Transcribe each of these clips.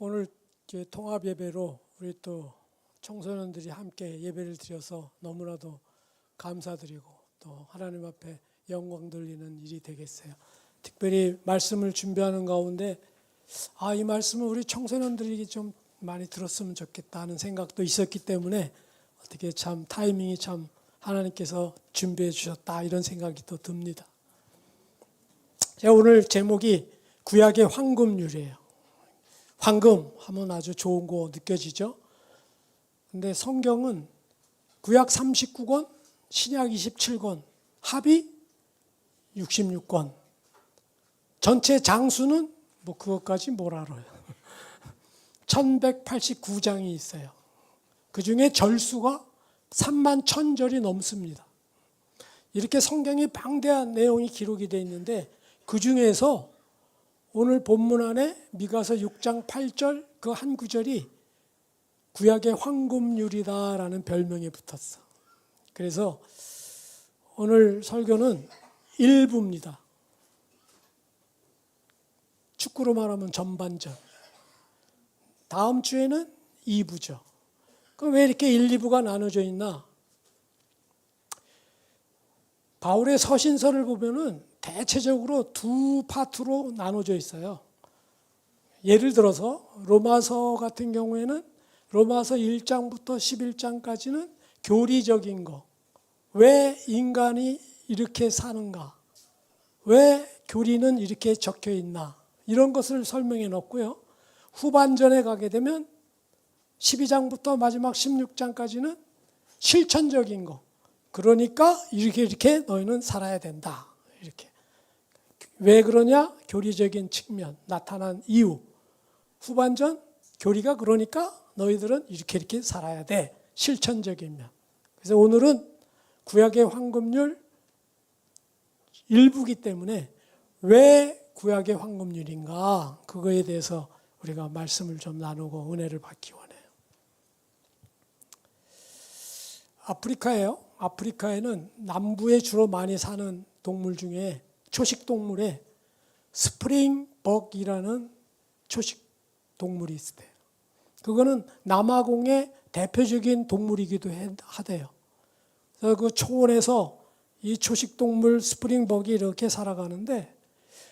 오늘 통합 예배로 우리 또 청소년들이 함께 예배를 드려서 너무나도 감사드리고 또 하나님 앞에 영광 돌리는 일이 되겠어요. 특별히 말씀을 준비하는 가운데 이 말씀을 우리 청소년들에게 좀 많이 들었으면 좋겠다 하는 생각도 있었기 때문에 어떻게 참 타이밍이 참 하나님께서 준비해 주셨다 이런 생각이 또 듭니다. 제가 오늘 제목이 구약의 황금률이에요. 황금 하면 아주 좋은 거 느껴지죠? 근데 성경은 구약 39권, 신약 27권, 합이 66권. 전체 장수는 그것까지 뭘 알아요. 1189장이 있어요. 그 중에 절수가 3만 1000절이 넘습니다. 이렇게 성경이 방대한 내용이 기록이 되어 있는데 그 중에서 오늘 본문 안에 미가서 6장 8절 그 한 구절이 구약의 황금률이다라는 별명이 붙었어. 그래서 오늘 설교는 1부입니다. 축구로 말하면 전반전. 다음 주에는 2부죠. 그럼 왜 이렇게 1, 2부가 나눠져 있나? 바울의 서신서를 보면은 대체적으로 두 파트로 나눠져 있어요. 예를 들어서 로마서 같은 경우에는 로마서 1장부터 11장까지는 교리적인 거. 왜 인간이 이렇게 사는가? 왜 교리는 이렇게 적혀 있나? 이런 것을 설명해 놓고요. 후반전에 가게 되면 12장부터 마지막 16장까지는 실천적인 거. 그러니까 이렇게 너희는 살아야 된다. 이렇게. 왜 그러냐? 교리적인 측면, 나타난 이유. 후반전, 교리가 그러니까 너희들은 이렇게 살아야 돼. 실천적인 면. 그래서 오늘은 구약의 황금률 일부기 때문에 왜 구약의 황금률인가? 그거에 대해서 우리가 말씀을 좀 나누고 은혜를 받기 원해요. 아프리카예요. 아프리카에는 남부에 주로 많이 사는 동물 중에 초식 동물에 스프링벅이라는 초식 동물이 있어요. 그거는 남아공의 대표적인 동물이기도 하대요. 그래서 그 초원에서 이 초식 동물 스프링벅이 이렇게 살아가는데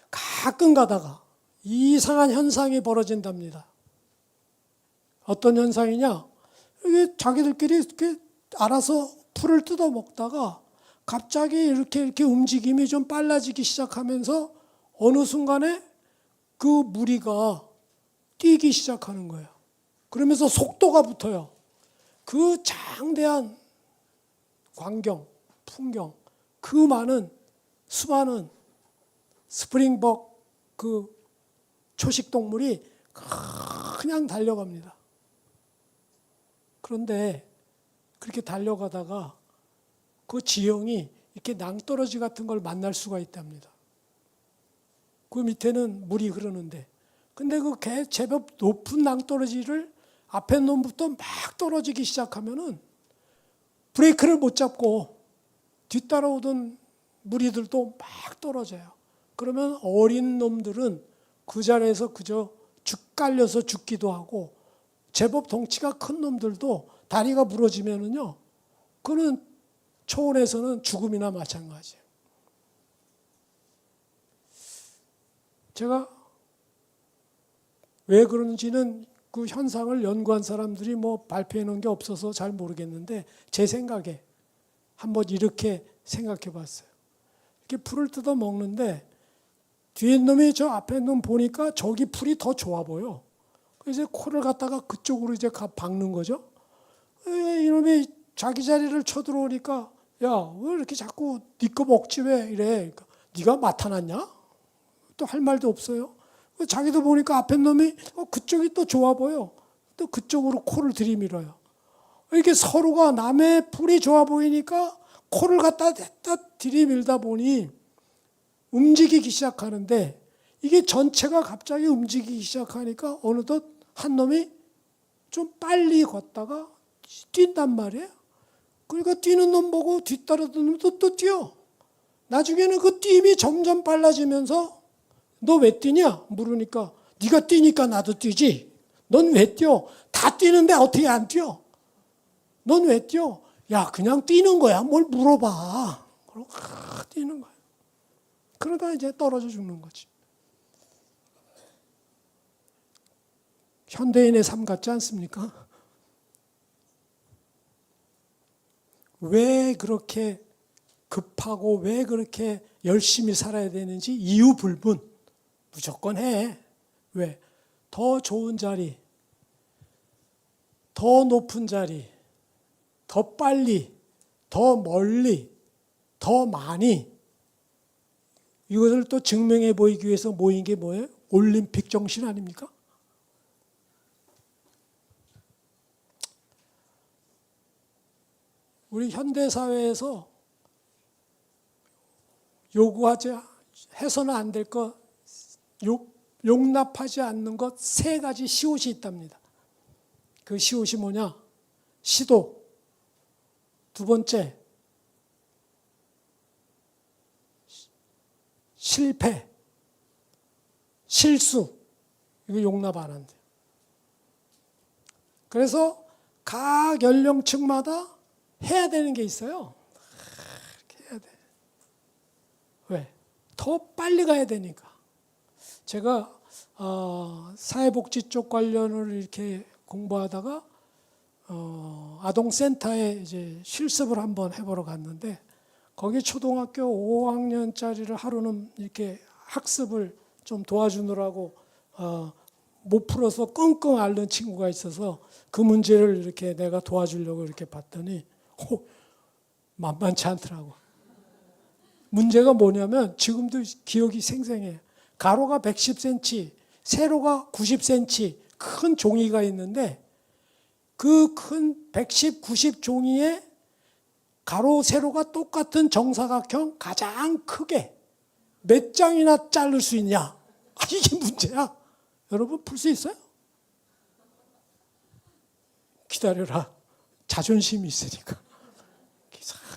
가끔 가다가 이상한 현상이 벌어진답니다. 어떤 현상이냐? 이게 자기들끼리 이렇게 알아서 풀을 뜯어 먹다가 갑자기 이렇게 움직임이 좀 빨라지기 시작하면서 어느 순간에 그 무리가 뛰기 시작하는 거예요. 그러면서 속도가 붙어요. 그 장대한 광경, 풍경, 그 많은 수많은 스프링벅 그 초식 동물이 그냥 달려갑니다. 그런데 그렇게 달려가다가 그 지형이 이렇게 낭떠러지 같은 걸 만날 수가 있답니다. 그 밑에는 물이 흐르는데 근데 그 제법 높은 낭떠러지를 앞에 놈부터 막 떨어지기 시작하면은 브레이크를 못 잡고 뒤따라오던 무리들도 막 떨어져요. 그러면 어린 놈들은 그 자리에서 그저 깔려서 죽기도 하고 제법 덩치가 큰 놈들도 다리가 부러지면은요, 그는 초원에서는 죽음이나 마찬가지예요. 제가 왜 그런지는 그 현상을 연구한 사람들이 발표해 놓은 게 없어서 잘 모르겠는데 제 생각에 한번 이렇게 생각해 봤어요. 이렇게 풀을 뜯어 먹는데 뒤에 놈이 저 앞에 놈 보니까 저기 풀이 더 좋아 보여. 그래서 코를 갖다가 그쪽으로 이제 박는 거죠. 이놈이 자기 자리를 쳐들어오니까 야, 왜 이렇게 자꾸 네 거 먹지 왜 이래. 그러니까, 네가 맡아놨냐? 또 할 말도 없어요. 자기도 보니까 앞에 놈이 그쪽이 또 좋아 보여. 또 그쪽으로 코를 들이밀어요. 이렇게 서로가 남의 풀이 좋아 보이니까 코를 갖다 댔다 들이밀다 보니 움직이기 시작하는데 이게 전체가 갑자기 움직이기 시작하니까 어느덧 한 놈이 좀 빨리 걷다가 뛴단 말이에요. 그러니까 뛰는 놈 보고 뒤따르던 놈도 또 뛰어. 나중에는 그 뛰임이 점점 빨라지면서 너 왜 뛰냐? 물으니까 네가 뛰니까 나도 뛰지. 넌 왜 뛰어? 다 뛰는데 어떻게 안 뛰어? 넌 왜 뛰어? 야, 그냥 뛰는 거야. 뭘 물어봐. 그러고 뛰는 거야. 그러다 이제 떨어져 죽는 거지. 현대인의 삶 같지 않습니까? 왜 그렇게 급하고 왜 그렇게 열심히 살아야 되는지 이유 불문 무조건 해. 왜? 더 좋은 자리, 더 높은 자리, 더 빨리, 더 멀리, 더 많이 이것을 또 증명해 보이기 위해서 모인 게 뭐예요? 올림픽 정신 아닙니까? 우리 현대사회에서 요구하지 해서는 안 될 것, 용납하지 않는 것 세 가지 시옷이 있답니다. 그 시옷이 뭐냐? 시도, 두 번째 실패, 실수, 이거 용납 안 한대요. 그래서 각 연령층마다 해야 되는 게 있어요. 이렇게 해야 돼. 왜? 더 빨리 가야 되니까. 제가 사회복지 쪽 관련을 이렇게 공부하다가 아동센터에 이제 실습을 한번 해보러 갔는데 거기 초등학교 5학년짜리를 하루는 이렇게 학습을 좀 도와주느라고 못 풀어서 끙끙 앓는 친구가 있어서 그 문제를 이렇게 내가 도와주려고 이렇게 봤더니 만만치 않더라고. 문제가 뭐냐면 지금도 기억이 생생해. 가로가 110cm, 세로가 90cm 큰 종이가 있는데 그 큰 110, 90 종이에 가로, 세로가 똑같은 정사각형 가장 크게 몇 장이나 자를 수 있냐? 이게 문제야. 여러분 풀 수 있어요? 기다려라. 자존심이 있으니까.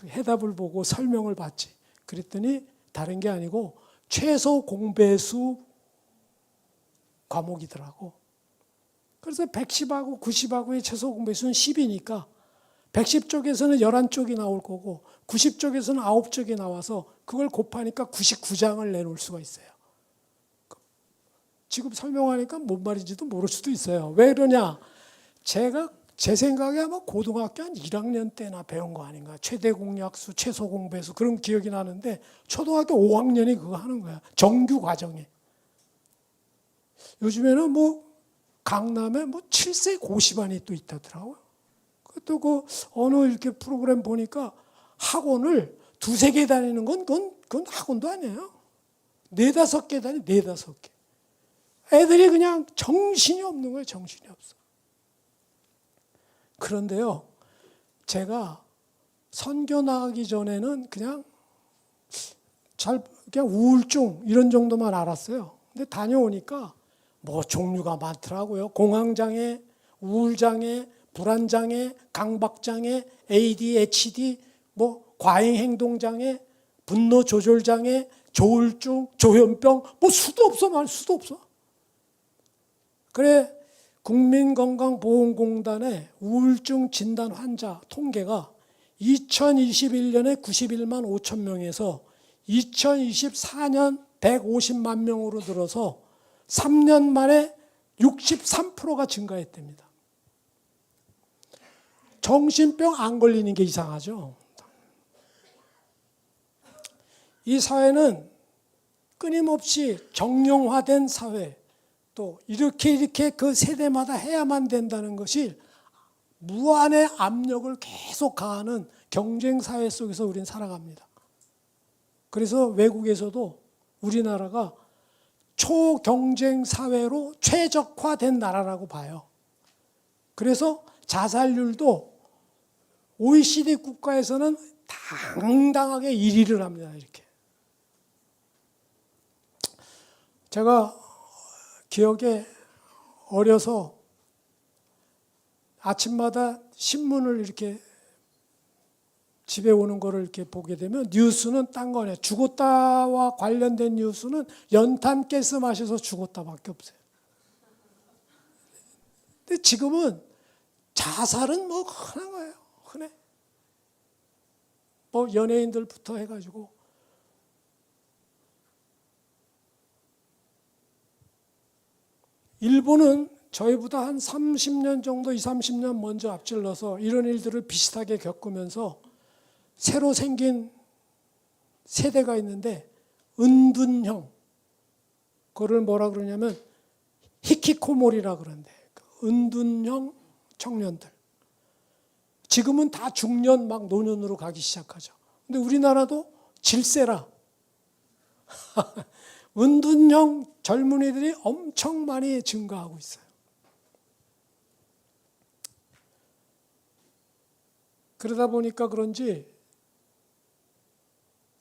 해답을 보고 설명을 받지. 그랬더니 다른 게 아니고 최소 공배수 과목이더라고. 그래서 110하고 90하고의 최소 공배수는 10이니까 110쪽에서는 11쪽이 나올 거고 90쪽에서는 9쪽이 나와서 그걸 곱하니까 99장을 내놓을 수가 있어요. 지금 설명하니까 뭔 말인지도 모를 수도 있어요. 왜 그러냐? 제 생각에 아마 고등학교 한 1학년 때나 배운 거 아닌가. 최대 공약수, 최소 공배수 그런 기억이 나는데 초등학교 5학년이 그거 하는 거야. 정규 과정에. 요즘에는 뭐 강남에 뭐 7세 고시반이 또 있다더라고요. 또 그 어느 이렇게 프로그램 보니까 학원을 2-3개 다니는 건 그건 학원도 아니에요. 4-5개 다니, 4-5개. 애들이 그냥 정신이 없는 거예요. 정신이 없어. 그런데요, 제가 선교 나가기 전에는 그냥 우울증 이런 정도만 알았어요. 근데 다녀오니까 뭐 종류가 많더라고요. 공황장애, 우울장애, 불안장애, 강박장애, ADHD, 뭐 과잉행동장애, 분노조절장애, 조울증, 조현병, 뭐 수도 없어, 말 수도 없어. 그래, 국민건강보험공단의 우울증 진단 환자 통계가 2021년에 91만 5천 명에서 2024년 150만 명으로 늘어서 3년 만에 63%가 증가했답니다. 정신병 안 걸리는 게 이상하죠. 이 사회는 끊임없이 정령화된 사회, 또 이렇게 그 세대마다 해야만 된다는 것이 무한의 압력을 계속 가하는 경쟁 사회 속에서 우리는 살아갑니다. 그래서 외국에서도 우리나라가 초경쟁 사회로 최적화된 나라라고 봐요. 그래서 자살률도 OECD 국가에서는 당당하게 1위를 합니다. 이렇게. 제가 기억에 어려서 아침마다 신문을 이렇게 집에 오는 거를 이렇게 보게 되면 뉴스는 딴 거네. 죽었다와 관련된 뉴스는 연탄가스 마셔서 죽었다밖에 없어요. 근데 지금은 자살은 뭐 흔한 거예요. 흔해. 뭐 연예인들부터 해가지고. 일본은 저희보다 한 30년 정도, 20, 30년 먼저 앞질러서 이런 일들을 비슷하게 겪으면서 새로 생긴 세대가 있는데 은둔형, 그거를 뭐라 그러냐면 히키코모리라 그러는데 은둔형 청년들. 지금은 다 중년 막 노년으로 가기 시작하죠. 근데 우리나라도 질세라 은둔형 젊은이들이 엄청 많이 증가하고 있어요. 그러다 보니까 그런지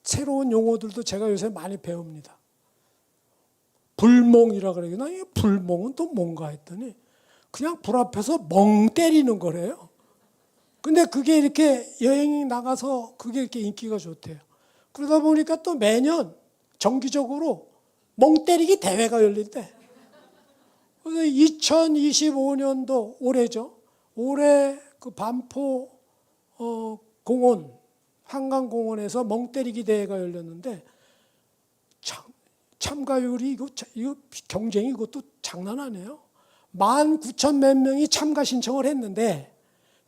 새로운 용어들도 제가 요새 많이 배웁니다. 불멍이라 그래요. 나 이 불멍은 또 뭔가 했더니 그냥 불 앞에서 멍 때리는 거래요. 근데 그게 이렇게 여행이 나가서 그게 이렇게 인기가 좋대요. 그러다 보니까 또 매년 정기적으로 멍 때리기 대회가 열린대. 그래서 2025년도 올해죠. 올해 그 반포 공원, 한강공원에서 멍 때리기 대회가 열렸는데 참가율이 이거 경쟁이 이것도 장난 아니에요. 19,000 몇 명이 참가 신청을 했는데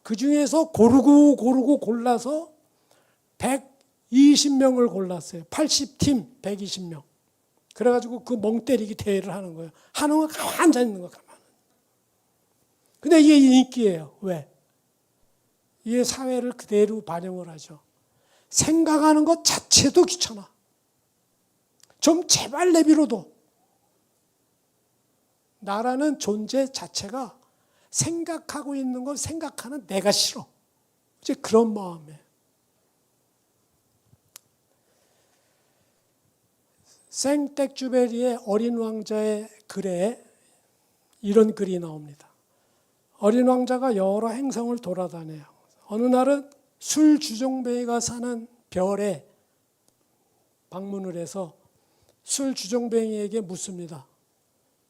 그 중에서 고르고 골라서 120명을 골랐어요. 80팀 120명. 그래가지고 그 멍 때리기 대회를 하는 거예요. 하는 거 가만히 앉아 있는 거 가만. 근데 이게 인기예요. 왜? 이게 사회를 그대로 반영을 하죠. 생각하는 것 자체도 귀찮아. 좀 제발 내비로도. 나라는 존재 자체가 생각하고 있는 걸 생각하는 내가 싫어. 이제 그런 마음이에요. 생텍쥐베리의 어린 왕자의 글에 이런 글이 나옵니다. 어린 왕자가 여러 행성을 돌아다녀요. 어느 날은 술 주정뱅이가 사는 별에 방문을 해서 술 주정뱅이에게 묻습니다.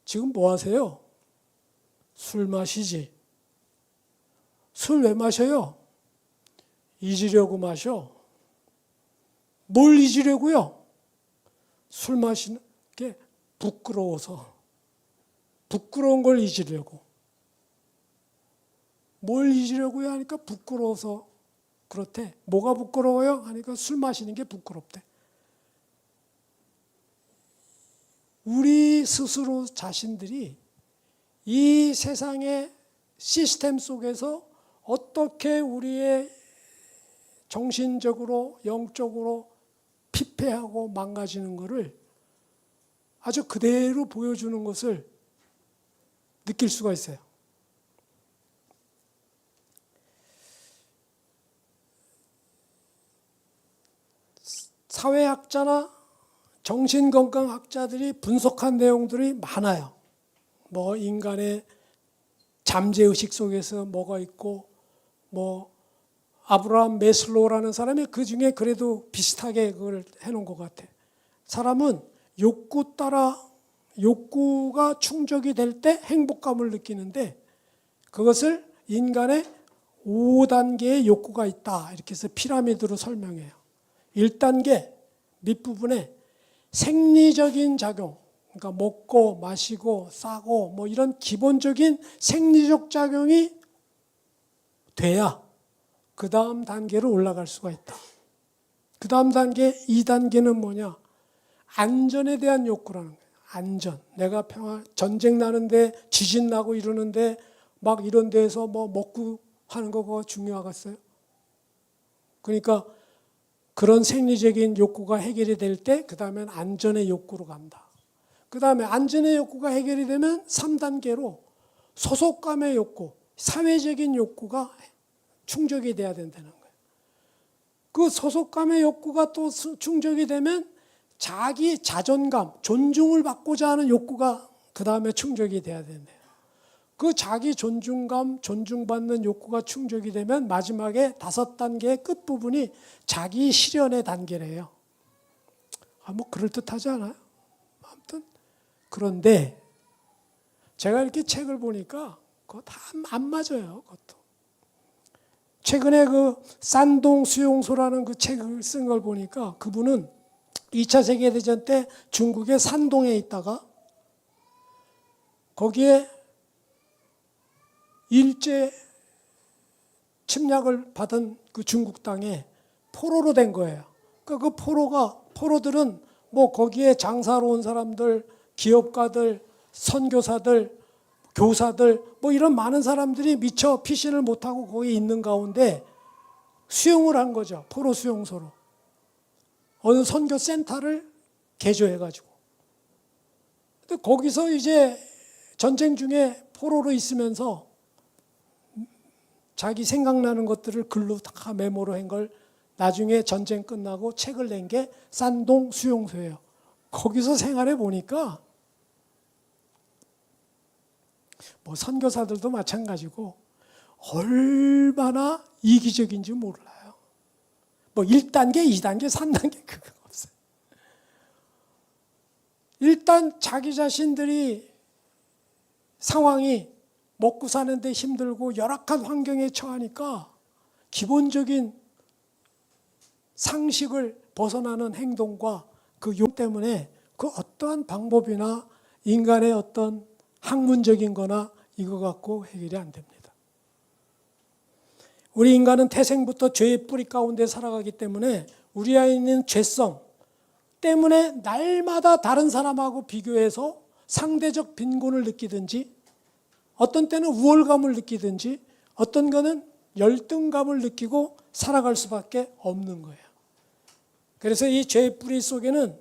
지금 뭐 하세요? 술 마시지. 술 왜 마셔요? 잊으려고 마셔. 뭘 잊으려고요? 술 마시는 게 부끄러워서. 부끄러운 걸 잊으려고. 뭘 잊으려고요? 하니까 부끄러워서 그렇대. 뭐가 부끄러워요? 하니까 술 마시는 게 부끄럽대. 우리 스스로 자신들이 이 세상의 시스템 속에서 어떻게 우리의 정신적으로, 영적으로 피폐하고 망가지는 것을 아주 그대로 보여주는 것을 느낄 수가 있어요. 사회학자나 정신건강학자들이 분석한 내용들이 많아요. 뭐 인간의 잠재의식 속에서 뭐가 있고, 뭐 아브라함 메슬로우라는 사람이 그 중에 그래도 비슷하게 그걸 해놓은 것 같아. 사람은 욕구 따라 욕구가 충족이 될 때 행복감을 느끼는데 그것을 인간의 5단계의 욕구가 있다. 이렇게 해서 피라미드로 설명해요. 1단계 밑부분에 생리적인 작용, 그러니까 먹고 마시고 싸고 뭐 이런 기본적인 생리적 작용이 돼야 그 다음 단계로 올라갈 수가 있다. 그 다음 단계 2단계는 뭐냐? 안전에 대한 욕구라는 거예요. 안전. 내가 전쟁 나는데 지진 나고 이러는데 막 이런 데에서 뭐 먹고 하는 거가 중요하겠어요? 그러니까 그런 생리적인 욕구가 해결이 될 때 그 다음엔 안전의 욕구로 간다. 그 다음에 안전의 욕구가 해결이 되면 3단계로 소속감의 욕구, 사회적인 욕구가 충족이 돼야 된다는 거예요. 그 소속감의 욕구가 또 충족이 되면 자기 자존감, 존중을 받고자 하는 욕구가 그 다음에 충족이 돼야 된대요. 그 자기 존중감, 존중받는 욕구가 충족이 되면 마지막에 5단계의 끝부분이 자기 실현의 단계래요. 뭐 그럴듯하지 않아요? 아무튼 그런데 제가 이렇게 책을 보니까 그거 다 안 맞아요. 그것도. 최근에 그 산동 수용소라는 그 책을 쓴 걸 보니까 그분은 2차 세계대전 때 중국의 산동에 있다가 거기에 일제 침략을 받은 그 중국 땅에 포로로 된 거예요. 그러니까 그 포로들은 뭐 거기에 장사로 온 사람들, 기업가들, 선교사들, 교사들 뭐 이런 많은 사람들이 미처 피신을 못하고 거기 있는 가운데 수용을 한 거죠. 포로 수용소로. 어느 선교 센터를 개조해가지고. 근데 거기서 이제 전쟁 중에 포로로 있으면서 자기 생각나는 것들을 글로 다 메모로 한 걸 나중에 전쟁 끝나고 책을 낸 게 산동 수용소예요. 거기서 생활해 보니까 뭐 선교사들도 마찬가지고 얼마나 이기적인지 몰라요. 뭐 1단계, 2단계, 3단계 그거 없어요. 일단 자기 자신들이 상황이 먹고 사는데 힘들고 열악한 환경에 처하니까 기본적인 상식을 벗어나는 행동과 그 욕 때문에 그 어떠한 방법이나 인간의 어떤 학문적인 거나 이거 갖고 해결이 안 됩니다. 우리 인간은 태생부터 죄의 뿌리 가운데 살아가기 때문에 우리 안에 있는 죄성 때문에 날마다 다른 사람하고 비교해서 상대적 빈곤을 느끼든지 어떤 때는 우월감을 느끼든지 어떤 거는 열등감을 느끼고 살아갈 수밖에 없는 거예요. 그래서 이 죄의 뿌리 속에는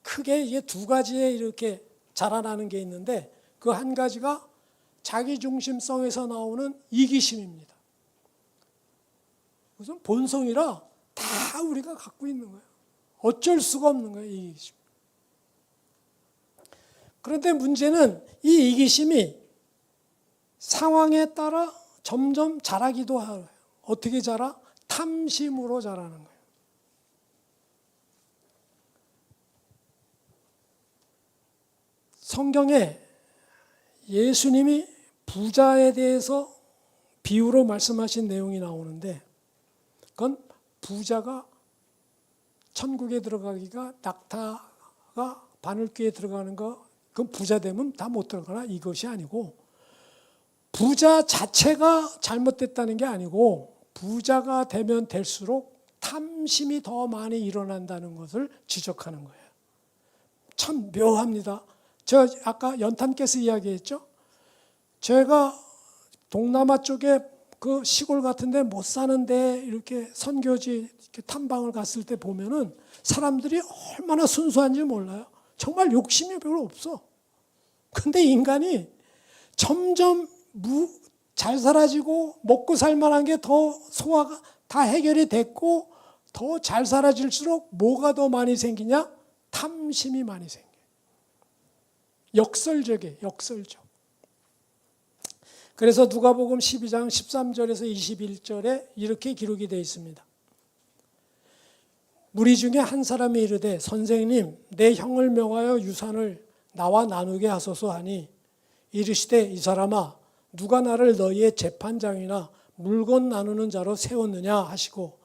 크게 이게 두 가지에 이렇게 자라나는 게 있는데 그 한 가지가 자기중심성에서 나오는 이기심입니다. 우선 본성이라 다 우리가 갖고 있는 거예요. 어쩔 수가 없는 거예요, 이 이기심. 그런데 문제는 이 이기심이 상황에 따라 점점 자라기도 해요. 어떻게 자라? 탐심으로 자라는 거예요. 성경에 예수님이 부자에 대해서 비유로 말씀하신 내용이 나오는데 그건 부자가 천국에 들어가기가 낙타가 바늘귀에 들어가는 거 그건 부자 되면 다 못 들어가나 이것이 아니고 부자 자체가 잘못됐다는 게 아니고 부자가 되면 될수록 탐심이 더 많이 일어난다는 것을 지적하는 거예요. 참 묘합니다. 저 아까 연탄가스 이야기했죠. 제가 동남아 쪽에 그 시골 같은데 못 사는데 이렇게 선교지 이렇게 탐방을 갔을 때 보면은 사람들이 얼마나 순수한지 몰라요. 정말 욕심이 별로 없어. 근데 인간이 점점 잘 살아지고 먹고 살 만한 게 더 소화가 다 해결이 됐고 더 잘 살아질수록 뭐가 더 많이 생기냐? 탐심이 많이 생겨. 역설적이에요. 역설적. 그래서 누가복음 12장 13절에서 21절에 이렇게 기록이 되어 있습니다. 무리 중에 한 사람이 이르되 선생님 내 형을 명하여 유산을 나와 나누게 하소서 하니 이르시되 이 사람아 누가 나를 너희의 재판장이나 물건 나누는 자로 세웠느냐 하시고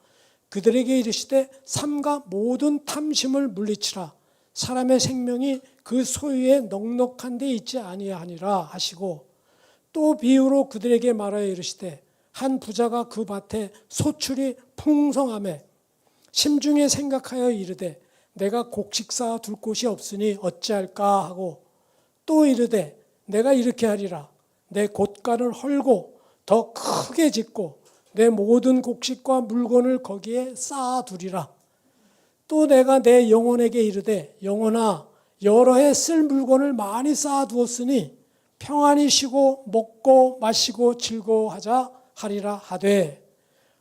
그들에게 이르시되 삼가 모든 탐심을 물리치라 사람의 생명이 그 소유에 넉넉한 데 있지 아니하니라 하시고 또 비유로 그들에게 말하여 이르시되 한 부자가 그 밭에 소출이 풍성하매 심중에 생각하여 이르되 내가 곡식 쌓아 둘 곳이 없으니 어찌할까 하고 또 이르되 내가 이렇게 하리라 내 곳간을 헐고 더 크게 짓고 내 모든 곡식과 물건을 거기에 쌓아 두리라. 또 내가 내 영혼에게 이르되 영혼아 여러 해 쓸 물건을 많이 쌓아 두었으니 평안히 쉬고 먹고 마시고 즐거워하자 하리라 하되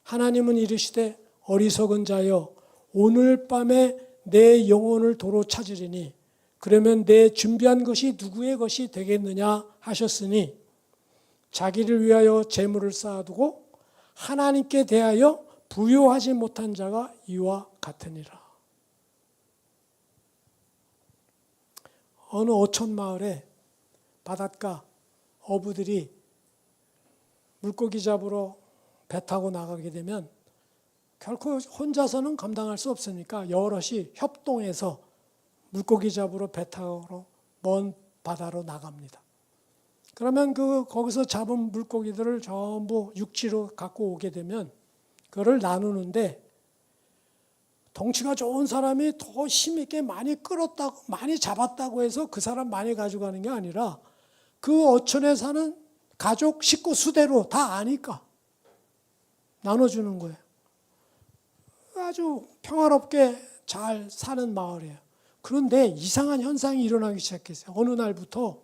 하나님은 이르시되 어리석은 자여 오늘 밤에 내 영혼을 도로 찾으리니 그러면 내 준비한 것이 누구의 것이 되겠느냐 하셨으니 자기를 위하여 재물을 쌓아두고 하나님께 대하여 부요하지 못한 자가 이와 같으니라. 어느 어촌 마을에 바닷가 어부들이 물고기 잡으러 배 타고 나가게 되면 결코 혼자서는 감당할 수 없으니까 여럿이 협동해서 물고기 잡으러 배 타러 먼 바다로 나갑니다. 그러면 거기서 잡은 물고기들을 전부 육지로 갖고 오게 되면 그거를 나누는데, 덩치가 좋은 사람이 더 힘있게 많이 끌었다고, 많이 잡았다고 해서 그 사람 많이 가져가는 게 아니라 그 어촌에 사는 가족, 식구 수대로 다 아니까 나눠주는 거예요. 아주 평화롭게 잘 사는 마을이에요. 그런데 이상한 현상이 일어나기 시작했어요. 어느 날부터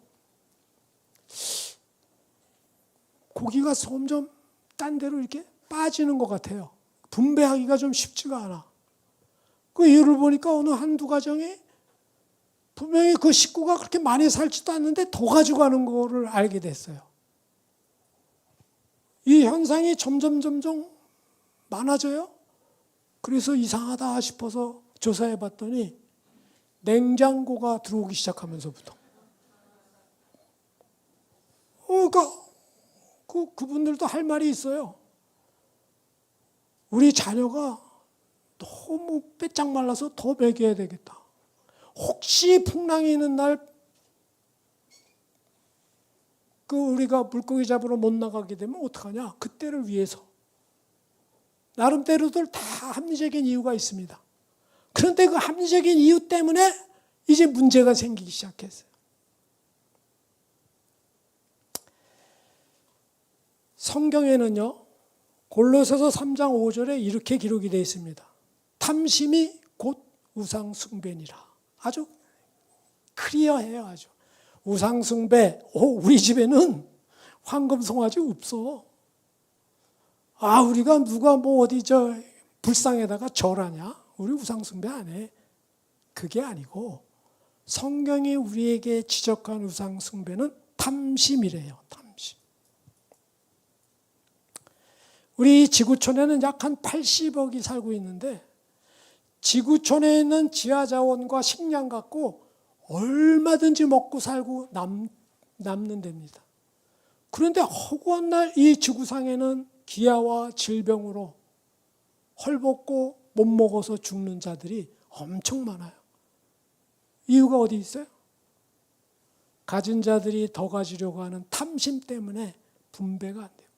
고기가 점점 딴 데로 이렇게 빠지는 것 같아요. 분배하기가 좀 쉽지가 않아. 그 이유를 보니까 어느 한두 가정이 분명히 그 식구가 그렇게 많이 살지도 않는데 더 가져가는 거를 알게 됐어요. 이 현상이 점점 많아져요. 그래서 이상하다 싶어서 조사해 봤더니 냉장고가 들어오기 시작하면서부터. 그러니까 그분들도 할 말이 있어요. 우리 자녀가 너무 빼짝 말라서 더 먹여야 되겠다. 혹시 풍랑이 있는 날 우리가 물고기 잡으러 못 나가게 되면 어떡하냐? 그때를 위해서. 나름대로들 다 합리적인 이유가 있습니다. 그런데 그 합리적인 이유 때문에 이제 문제가 생기기 시작했어요. 성경에는요, 골로새서 3장 5절에 이렇게 기록이 되어 있습니다. 탐심이 곧 우상숭배니라. 아주 클리어해요. 아주. 우상숭배, 우리 집에는 황금송아지 없어. 우리가 누가 어디 불상에다가 절하냐? 우리 우상숭배 안 해. 그게 아니고 성경이 우리에게 지적한 우상숭배는 탐심이래요. 탐심. 우리 지구촌에는 약 한 80억이 살고 있는데 지구촌에 있는 지하자원과 식량 갖고 얼마든지 먹고 살고 남는 데입니다. 그런데 허구한 날 이 지구상에는 기아와 질병으로 헐벗고 못 먹어서 죽는 자들이 엄청 많아요. 이유가 어디 있어요? 가진 자들이 더 가지려고 하는 탐심 때문에 분배가 안 돼요.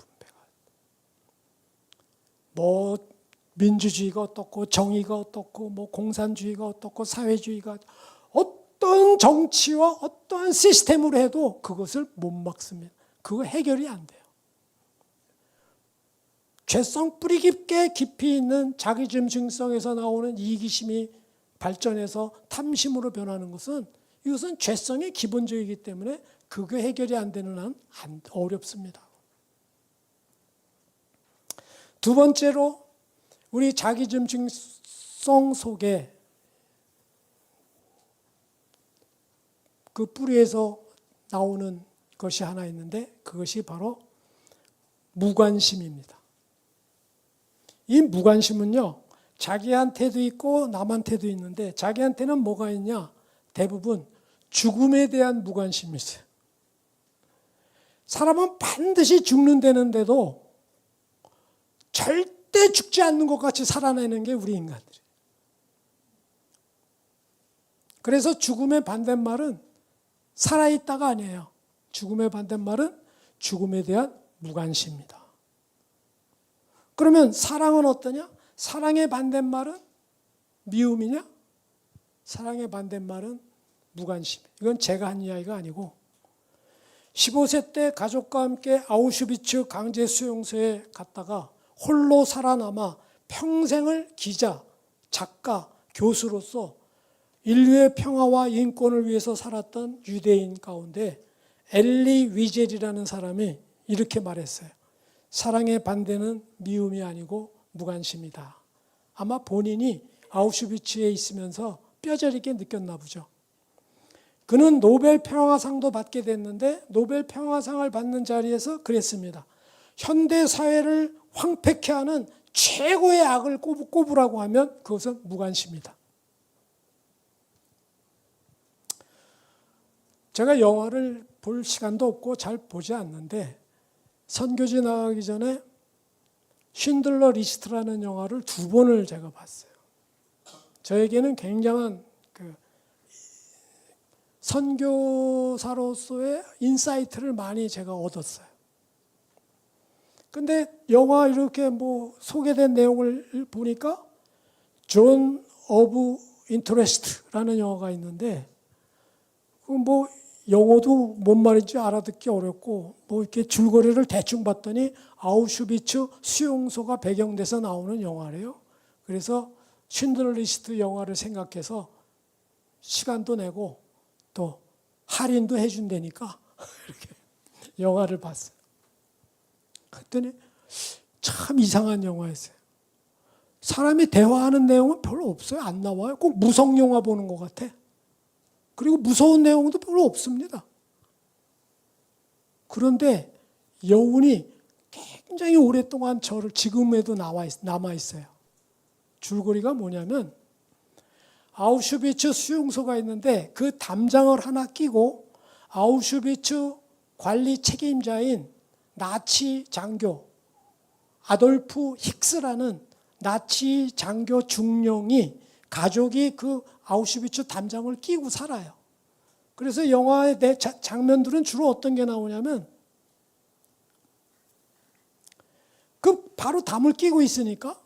민주주의가 어떻고 정의가 어떻고 공산주의가 어떻고 사회주의가 어떤 정치와 어떠한 시스템으로 해도 그것을 못 막습니다. 그거 해결이 안 돼요. 죄성 뿌리 깊이 있는 자기중심성에서 나오는 이기심이 발전해서 탐심으로 변하는 것은 이것은 죄성의 기본적이기 때문에 그게 해결이 안 되는 한 어렵습니다. 두 번째로 우리 자기중심성 속에 그 뿌리에서 나오는 것이 하나 있는데 그것이 바로 무관심입니다. 이 무관심은요, 자기한테도 있고 남한테도 있는데 자기한테는 뭐가 있냐? 대부분 죽음에 대한 무관심이 있어요. 사람은 반드시 죽는다는데도 절대 죽지 않는 것 같이 살아내는 게 우리 인간들이에요. 그래서 죽음의 반대말은 살아있다가 아니에요. 죽음의 반대말은 죽음에 대한 무관심입니다. 그러면 사랑은 어떠냐? 사랑의 반대말은 미움이냐? 사랑의 반대말은 무관심. 이건 제가 한 이야기가 아니고 15세 때 가족과 함께 아우슈비츠 강제 수용소에 갔다가 홀로 살아남아 평생을 기자, 작가, 교수로서 인류의 평화와 인권을 위해서 살았던 유대인 가운데 엘리 위젤이라는 사람이 이렇게 말했어요. 사랑의 반대는 미움이 아니고 무관심이다. 아마 본인이 아우슈비츠에 있으면서 뼈저리게 느꼈나 보죠. 그는 노벨 평화상도 받게 됐는데 노벨 평화상을 받는 자리에서 그랬습니다. 현대 사회를 황폐케 하는 최고의 악을 꼽으라고 하면 그것은 무관심이다. 제가 영화를 볼 시간도 없고 잘 보지 않는데 선교지 나가기 전에 쉰들러 리스트라는 영화를 2번을 제가 봤어요. 저에게는 굉장한 그 선교사로서의 인사이트를 많이 제가 얻었어요. 근데 영화 이렇게 뭐 소개된 내용을 보니까 존 오브 인터레스트라는 영화가 있는데 뭐 영어도 뭔 말인지 알아듣기 어렵고 뭐 이렇게 줄거리를 대충 봤더니 아우슈비츠 수용소가 배경돼서 나오는 영화래요. 그래서 쉰들러 리스트 영화를 생각해서 시간도 내고 또 할인도 해준다니까 이렇게 영화를 봤어요. 그랬더니 참 이상한 영화였어요. 사람이 대화하는 내용은 별로 없어요. 안 나와요. 꼭 무성 영화 보는 것 같아. 그리고 무서운 내용도 별로 없습니다. 그런데 여운이 굉장히 오랫동안 저를 지금에도 남아있어요. 줄거리가 뭐냐면 아우슈비츠 수용소가 있는데 그 담장을 하나 끼고 아우슈비츠 관리 책임자인 나치 장교 아돌프 힉스라는 나치 장교 중령이 가족이 그 아우슈비츠 담장을 끼고 살아요. 그래서 영화의 장면들은 주로 어떤 게 나오냐면 그 바로 담을 끼고 있으니까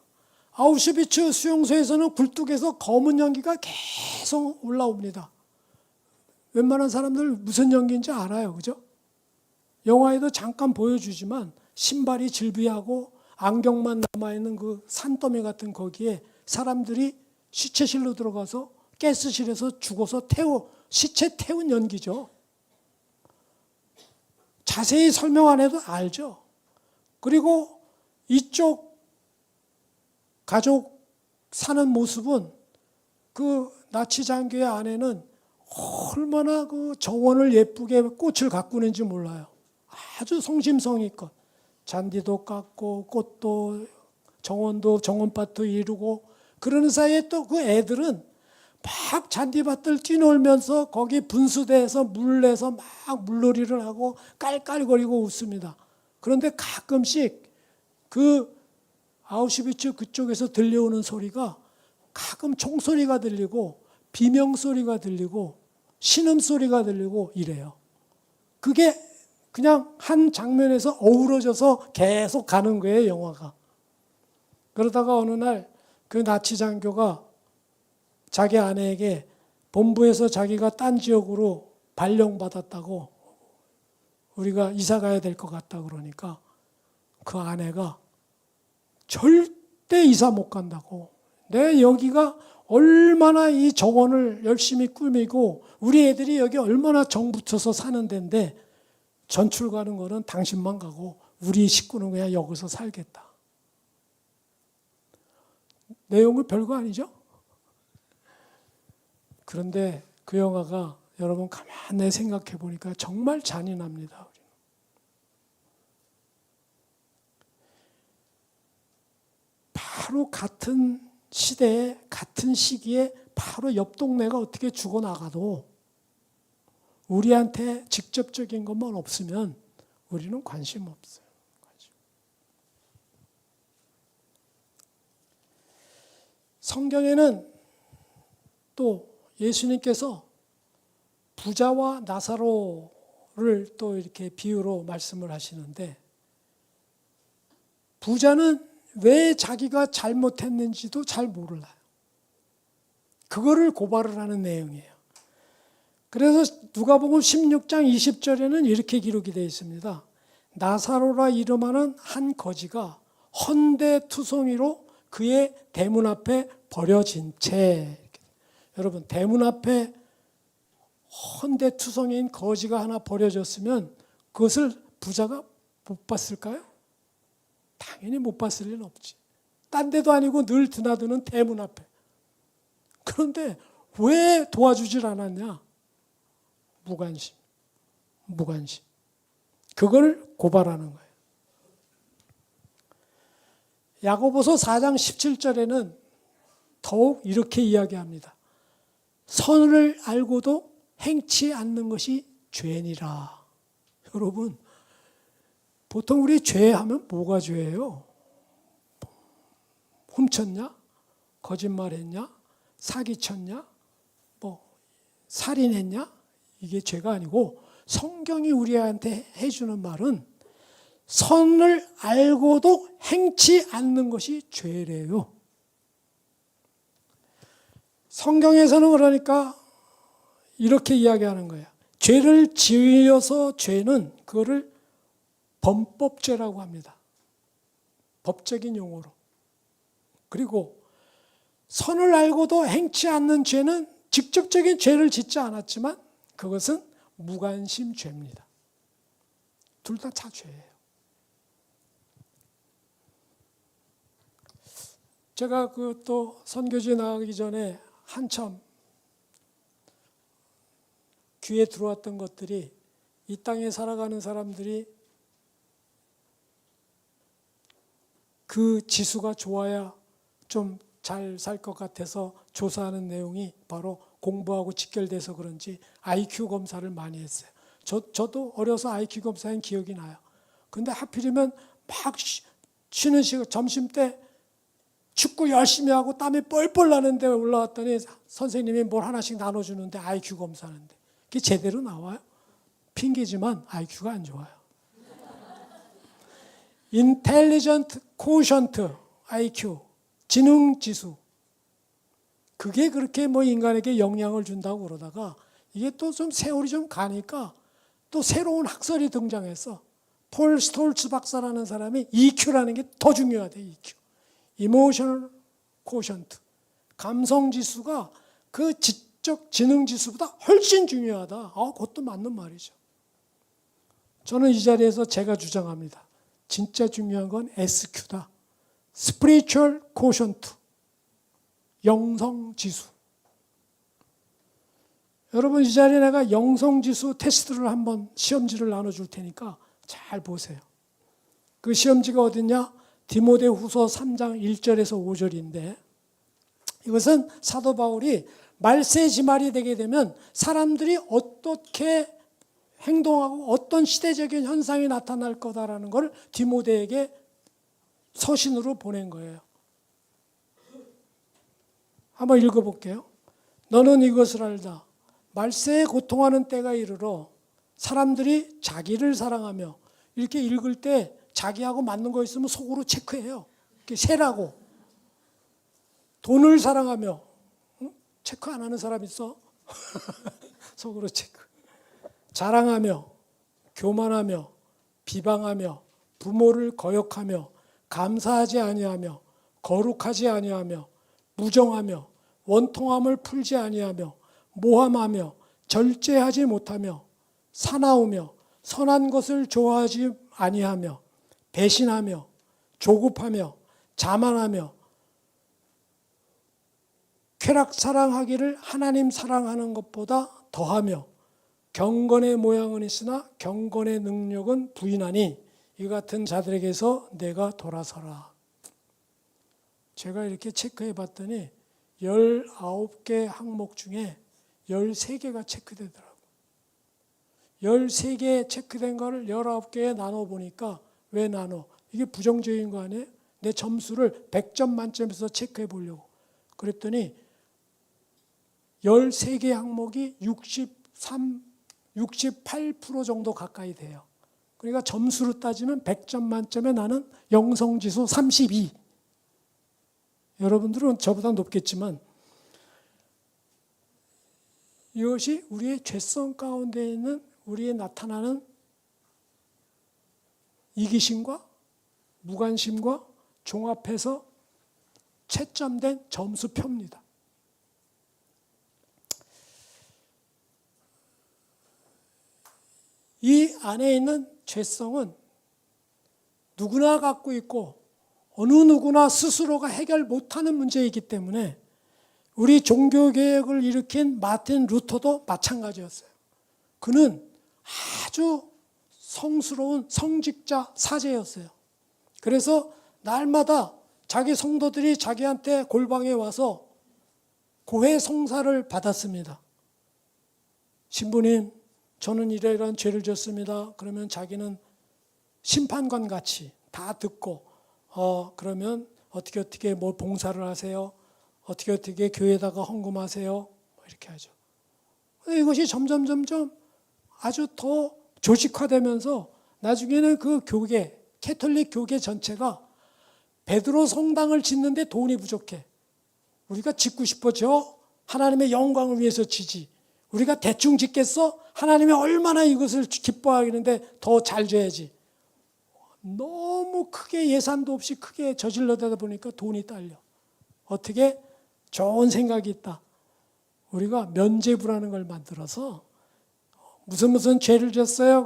아우슈비츠 수용소에서는 굴뚝에서 검은 연기가 계속 올라옵니다. 웬만한 사람들 무슨 연기인지 알아요. 그죠? 영화에도 잠깐 보여주지만 신발이 질비하고 안경만 남아있는 그 산더미 같은 거기에 사람들이 시체실로 들어가서 가스실에서 죽어서 시체 태운 연기죠. 자세히 설명 안 해도 알죠. 그리고 이쪽 가족 사는 모습은 그 나치 장교의 아내는 얼마나 그 정원을 예쁘게 꽃을 가꾸는지 몰라요. 아주 성심성의껏 잔디도 깎고 꽃도 정원밭도 이루고 그러는 사이에 또 그 애들은 막 잔디밭들 뛰놀면서 거기 분수대에서 물 내서 막 물놀이를 하고 깔깔거리고 웃습니다. 그런데 가끔씩 그 아우슈비츠 그쪽에서 들려오는 소리가 가끔 총소리가 들리고 비명소리가 들리고 신음소리가 들리고 이래요. 그게 그냥 한 장면에서 어우러져서 계속 가는 거예요, 영화가. 그러다가 어느 날 그 나치 장교가 자기 아내에게 본부에서 자기가 딴 지역으로 발령받았다고 우리가 이사 가야 될 것 같다 그러니까 그 아내가 절대 이사 못 간다고. 내 여기가 얼마나 이 정원을 열심히 꾸미고 우리 애들이 여기 얼마나 정 붙여서 사는 데인데 전출 가는 거는 당신만 가고 우리 식구는 그냥 여기서 살겠다. 내용은 별거 아니죠? 그런데 그 영화가 여러분 가만히 생각해 보니까 정말 잔인합니다. 바로 같은 시대에 같은 시기에 바로 옆 동네가 어떻게 죽어나가도 우리한테 직접적인 것만 없으면 우리는 관심 없어요. 성경에는 또 예수님께서 부자와 나사로를 또 이렇게 비유로 말씀을 하시는데 부자는 왜 자기가 잘못했는지도 잘 몰라요. 그거를 고발을 하는 내용이에요. 그래서 누가복음 16장 20절에는 이렇게 기록이 되어 있습니다. 나사로라 이름하는 한 거지가 헌데투성이로 그의 대문 앞에 버려진 채. 여러분 대문 앞에 헌데투성이인 거지가 하나 버려졌으면 그것을 부자가 못 봤을까요? 당연히 못 봤을 리는 없지. 딴 데도 아니고 늘 드나드는 대문 앞에. 그런데 왜 도와주질 않았냐? 무관심. 그걸 고발하는 거예요. 야고보서 4장 17절에는 더욱 이렇게 이야기합니다. 선을 알고도 행치 않는 것이 죄니라. 여러분, 보통 우리 죄하면 뭐가 죄예요? 훔쳤냐? 거짓말했냐? 사기쳤냐? 뭐 살인했냐? 이게 죄가 아니고 성경이 우리한테 해주는 말은 선을 알고도 행치 않는 것이 죄래요. 성경에서는 그러니까 이렇게 이야기하는 거예요. 죄를 지어서 죄는 그거를 범법죄라고 합니다. 법적인 용어로. 그리고 선을 알고도 행치 않는 죄는 직접적인 죄를 짓지 않았지만 그것은 무관심 죄입니다. 둘 다 죄예요. 제가 그 또 선교지 나가기 전에 한참 귀에 들어왔던 것들이 이 땅에 살아가는 사람들이 그 지수가 좋아야 좀 잘 살 것 같아서 조사하는 내용이 바로 공부하고 직결돼서 그런지 IQ 검사를 많이 했어요. 저도 어려서 IQ 검사한 기억이 나요. 근데 하필이면 막 쉬는 시간 점심 때 축구 열심히 하고 땀이 뻘뻘 나는데 올라왔더니 선생님이 뭘 하나씩 나눠주는데 IQ 검사하는데 그게 제대로 나와요? 핑계지만 IQ가 안 좋아요. Intelligent Quotient IQ 지능지수 그게 그렇게 뭐 인간에게 영향을 준다고 그러다가 이게 또 좀 세월이 좀 가니까 또 새로운 학설이 등장했어. 폴 스톨츠 박사라는 사람이 EQ라는 게 더 중요하대. EQ. Emotional Quotient. 감성지수가 그 지적 지능지수보다 훨씬 중요하다. 그것도 맞는 말이죠. 저는 이 자리에서 제가 주장합니다. 진짜 중요한 건 SQ다. Spiritual Quotient. 영성지수. 여러분 이 자리에 내가 영성지수 테스트를 한번 시험지를 나눠줄 테니까 잘 보세요. 그 시험지가 어딨냐? 디모데후서 3장 1절에서 5절인데 이것은 사도 바울이 말세지말이 되게 되면 사람들이 어떻게 행동하고 어떤 시대적인 현상이 나타날 거다라는 걸 디모데에게 서신으로 보낸 거예요. 한번 읽어볼게요. 너는 이것을 알다. 말세에 고통하는 때가 이르러 사람들이 자기를 사랑하며 이렇게 읽을 때 자기하고 맞는 거 있으면 속으로 체크해요. 이렇게 세라고. 돈을 사랑하며 체크 안 하는 사람 있어? 속으로 체크. 자랑하며 교만하며 비방하며 부모를 거역하며 감사하지 아니하며 거룩하지 아니하며 무정하며 원통함을 풀지 아니하며 모함하며 절제하지 못하며 사나우며 선한 것을 좋아하지 아니하며 배신하며 조급하며 자만하며 쾌락 사랑하기를 하나님 사랑하는 것보다 더하며 경건의 모양은 있으나 경건의 능력은 부인하니 이 같은 자들에게서 내가 돌아서라. 제가 이렇게 체크해 봤더니 19개 항목 중에 13개가 체크되더라고요. 13개 체크된 거를 19개에 나눠보니까 왜 나눠? 이게 부정적인 거 아니에요? 내 점수를 100점 만점에서 체크해 보려고. 그랬더니 13개 항목이 68% 정도 가까이 돼요. 그러니까 점수로 따지면 100점 만점에 나는 영성지수 32. 여러분들은 저보다 높겠지만 이것이 우리의 죄성 가운데 있는 우리의 나타나는 이기심과 무관심과 종합해서 채점된 점수표입니다. 이 안에 있는 죄성은 누구나 갖고 있고 어느 누구나 스스로가 해결 못하는 문제이기 때문에 우리 종교개혁을 일으킨 마틴 루터도 마찬가지였어요. 그는 아주 성스러운 성직자 사제였어요. 그래서 날마다 자기 성도들이 자기한테 골방에 와서 고해 성사를 받았습니다. 신부님, 저는 이러이러한 죄를 졌습니다. 그러면 자기는 심판관 같이 다 듣고 그러면 어떻게 뭐 봉사를 하세요? 어떻게 교회에다가 헌금하세요? 뭐 이렇게 하죠. 이것이 점점 아주 더 조직화되면서 나중에는 그 교계, 캐톨릭 교계 전체가 베드로 성당을 짓는데 돈이 부족해. 우리가 짓고 싶어져. 하나님의 영광을 위해서 지지. 우리가 대충 짓겠어? 하나님이 얼마나 이것을 기뻐하겠는데 더 잘 줘야지. 너무 크게 예산도 없이 크게 저질러다 보니까 돈이 딸려. 어떻게? 좋은 생각이 있다. 우리가 면죄부라는 걸 만들어서 무슨 죄를 졌어요?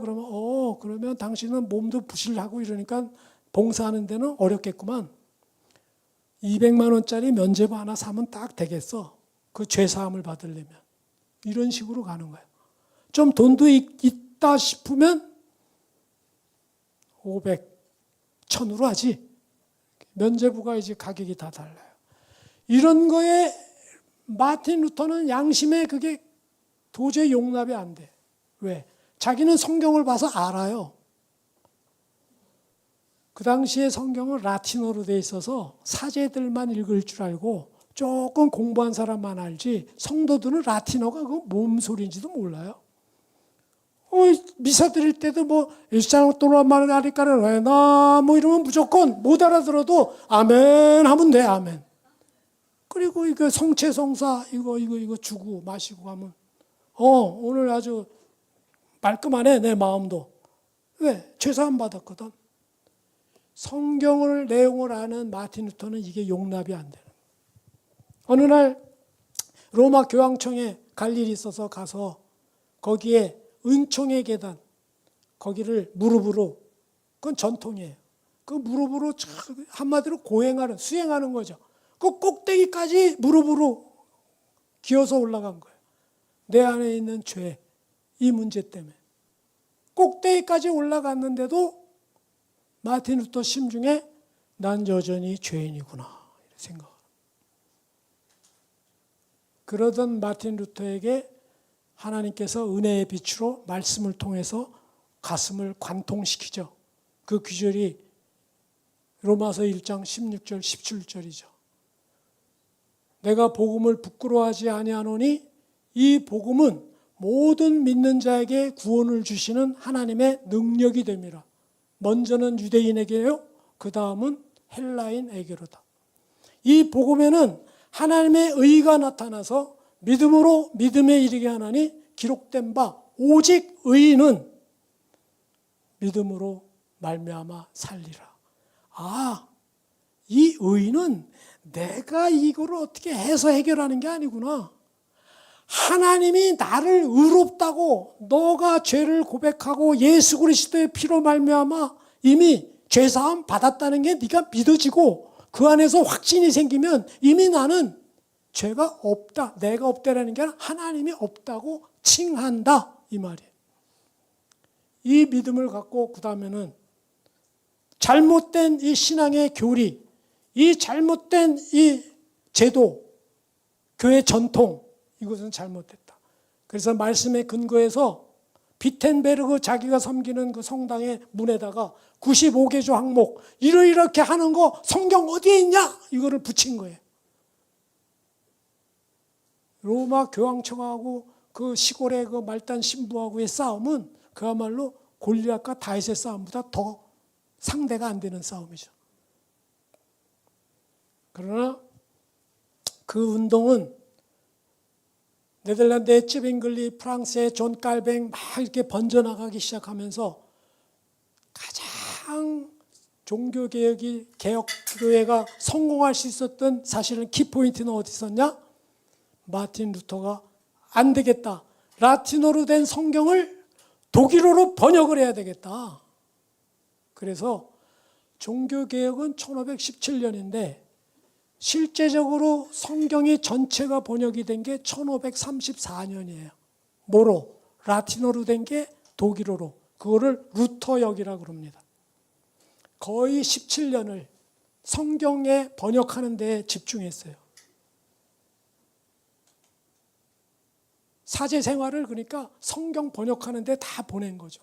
그러면 당신은 몸도 부실하고 이러니까 봉사하는 데는 어렵겠구만. 200만 원짜리 면죄부 하나 사면 딱 되겠어. 그 죄사함을 받으려면. 이런 식으로 가는 거예요. 좀 돈도 있다 싶으면 500, 1000으로 하지. 면죄부가 이제 가격이 다 달라요. 이런 거에 마틴 루터는 양심에 그게 도저히 용납이 안 돼. 왜? 자기는 성경을 봐서 알아요. 그 당시에 성경은 라틴어로 돼 있어서 사제들만 읽을 줄 알고 조금 공부한 사람만 알지 성도들은 라틴어가 그 뭔 소리인지도 몰라요. 미사 드릴 때도 뭐 일상 또라 마르가리카를 왜나 뭐 이러면 무조건 못 알아들어도 아멘 하면 돼. 아멘. 그리고 이거 성체성사 이거 주고 마시고 하면 오늘 아주 말끔하네 내 마음도. 왜? 죄사함 받았거든. 성경을 내용을 아는 마틴 루터는 이게 용납이 안 되는. 어느 날 로마 교황청에 갈 일이 있어서 가서 거기에 은총의 계단 거기를 무릎으로 그건 전통이에요. 그 무릎으로 한마디로 수행하는 거죠. 그 꼭대기까지 무릎으로 기어서 올라간 거예요. 내 안에 있는 죄, 이 문제 때문에. 꼭대기까지 올라갔는데도 마틴 루터 심중에 난 여전히 죄인이구나 생각. 그러던 마틴 루터에게 하나님께서 은혜의 빛으로 말씀을 통해서 가슴을 관통시키죠. 그 구절이 로마서 1장 16절 17절이죠. 내가 복음을 부끄러워하지 아니하노니 이 복음은 모든 믿는 자에게 구원을 주시는 하나님의 능력이 됨이라. 먼저는 유대인에게요. 그 다음은 헬라인에게로다. 이 복음에는 하나님의 의가 나타나서 믿음으로 믿음에 이르게 하나니 기록된 바 오직 의인은 믿음으로 말미암아 살리라. 이 의인은 내가 이거를 어떻게 해서 해결하는 게 아니구나. 하나님이 나를 의롭다고 너가 죄를 고백하고 예수 그리스도의 피로 말미암아 이미 죄사함 받았다는 게 네가 믿어지고 그 안에서 확신이 생기면 이미 나는 죄가 없다. 내가 없다라는 게 아니라 하나님이 없다고 칭한다. 이 말이에요. 이 믿음을 갖고 그 다음에는 잘못된 이 신앙의 교리, 이 잘못된 이 제도, 교회 전통 이것은 잘못됐다. 그래서 말씀에 근거해서 비텐베르그 자기가 섬기는 그 성당의 문에다가 95개조 항목 이렇게 하는 거 성경 어디에 있냐? 이거를 붙인 거예요. 로마 교황청하고 그 시골의 그 말단 신부하고의 싸움은 그야말로 골리앗과 다윗의 싸움보다 더 상대가 안 되는 싸움이죠. 그러나 그 운동은 네덜란드의 쯔빙글리, 프랑스의 존 깔뱅 막 이렇게 번져나가기 시작하면서 가장 종교개혁이 개혁교회가 성공할 수 있었던 사실은 키포인트는 어디 있었냐? 마틴 루터가 안 되겠다. 라틴어로 된 성경을 독일어로 번역을 해야 되겠다. 그래서 종교개혁은 1517년인데 실제적으로 성경이 전체가 번역이 된 게 1534년이에요. 뭐로? 라틴어로 된 게 독일어로. 그거를 루터역이라고 그럽니다. 거의 17년을 성경에 번역하는 데 집중했어요. 사제 생활을 그러니까 성경 번역하는 데 다 보낸 거죠.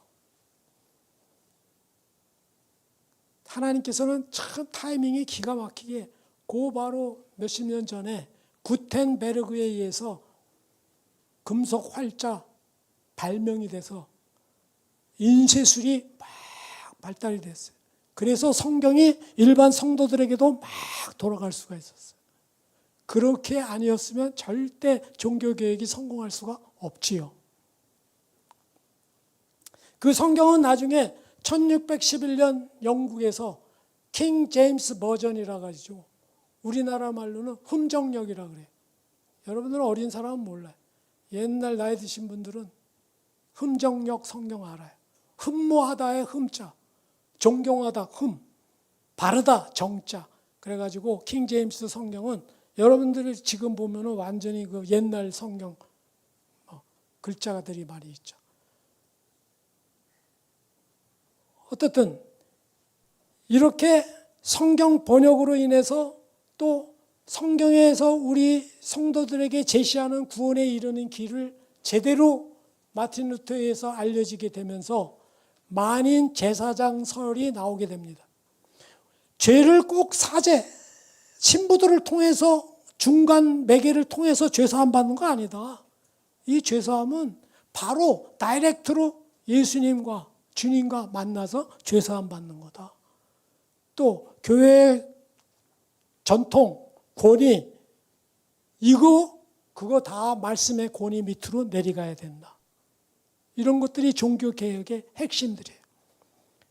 하나님께서는 참 타이밍이 기가 막히게 바로 몇십 년 전에 구텐베르그에 의해서 금속 활자 발명이 돼서 인쇄술이 막 발달이 됐어요. 그래서 성경이 일반 성도들에게도 막 돌아갈 수가 있었어요. 그렇게 아니었으면 절대 종교개혁이 성공할 수가 없지요. 그 성경은 나중에 1611년 영국에서 킹 제임스 버전이라 가지고 우리나라 말로는 흠정역이라 그래요. 여러분들은 어린 사람은 몰라요. 옛날 나이 드신 분들은 흠정역 성경 알아요. 흠모하다의 흠자, 존경하다 흠, 바르다 정자. 그래가지고 킹 제임스 성경은 여러분들이 지금 보면은 완전히 그 옛날 성경 글자들이 많이 있죠. 어떻든 이렇게 성경 번역으로 인해서 또 성경에서 우리 성도들에게 제시하는 구원에 이르는 길을 제대로 마틴 루터에 의해서 알려지게 되면서 만인 제사장설이 나오게 됩니다. 죄를 꼭 사제, 신부들을 통해서 중간 매개를 통해서 죄사함 받는 거 아니다. 이 죄사함은 바로 다이렉트로 예수님과 주님과 만나서 죄사함 받는 거다. 또 교회의 전통, 권위, 그거 다 말씀의 권위 밑으로 내려가야 된다. 이런 것들이 종교개혁의 핵심들이에요.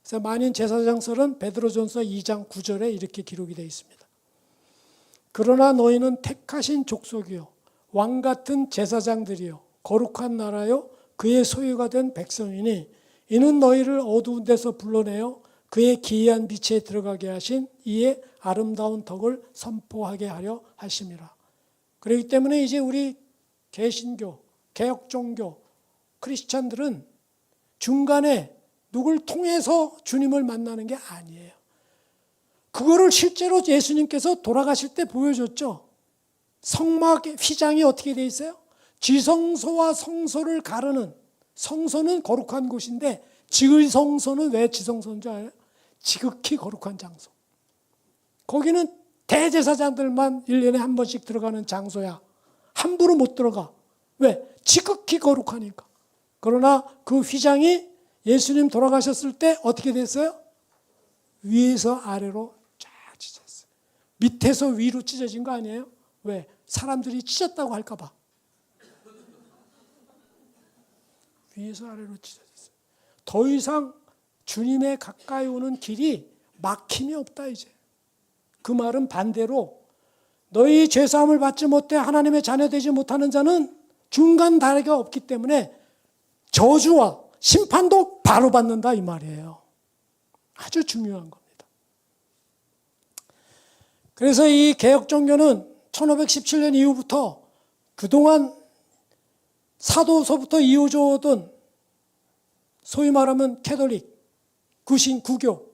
그래서 만인 제사장설은 베드로전서 2장 9절에 이렇게 기록이 되어 있습니다. 그러나 너희는 택하신 족속이요 왕 같은 제사장들이요 거룩한 나라요 그의 소유가 된 백성이니 이는 너희를 어두운 데서 불러내어 그의 기이한 빛에 들어가게 하신 이의 아름다운 덕을 선포하게 하려 하심이라. 그렇기 때문에 이제 우리 개신교, 개혁종교, 크리스찬들은 중간에 누굴 통해서 주님을 만나는 게 아니에요. 그거를 실제로 예수님께서 돌아가실 때 보여줬죠. 성막의 휘장이 어떻게 돼 있어요? 지성소와 성소를 가르는, 성소는 거룩한 곳인데 지성소는 왜 지성소인 줄 알아요? 지극히 거룩한 장소. 거기는 대제사장들만 1년에 한 번씩 들어가는 장소야. 함부로 못 들어가. 왜? 지극히 거룩하니까. 그러나 그 휘장이 예수님 돌아가셨을 때 어떻게 됐어요? 위에서 아래로 쫙 찢어졌어요. 밑에서 위로 찢어진 거 아니에요? 왜? 사람들이 찢었다고 할까 봐. 위에서 아래로 찢어졌어요. 더 이상 주님에 가까이 오는 길이 막힘이 없다 이제. 그 말은 반대로 너희 죄사함을 받지 못해 하나님의 자녀되지 못하는 자는 중간 다리가 없기 때문에 저주와 심판도 바로 받는다 이 말이에요. 아주 중요한 겁니다. 그래서 이 개혁종교는 1517년 이후부터 그동안 사도서부터 이어져오던 소위 말하면 캐톨릭, 구신, 구교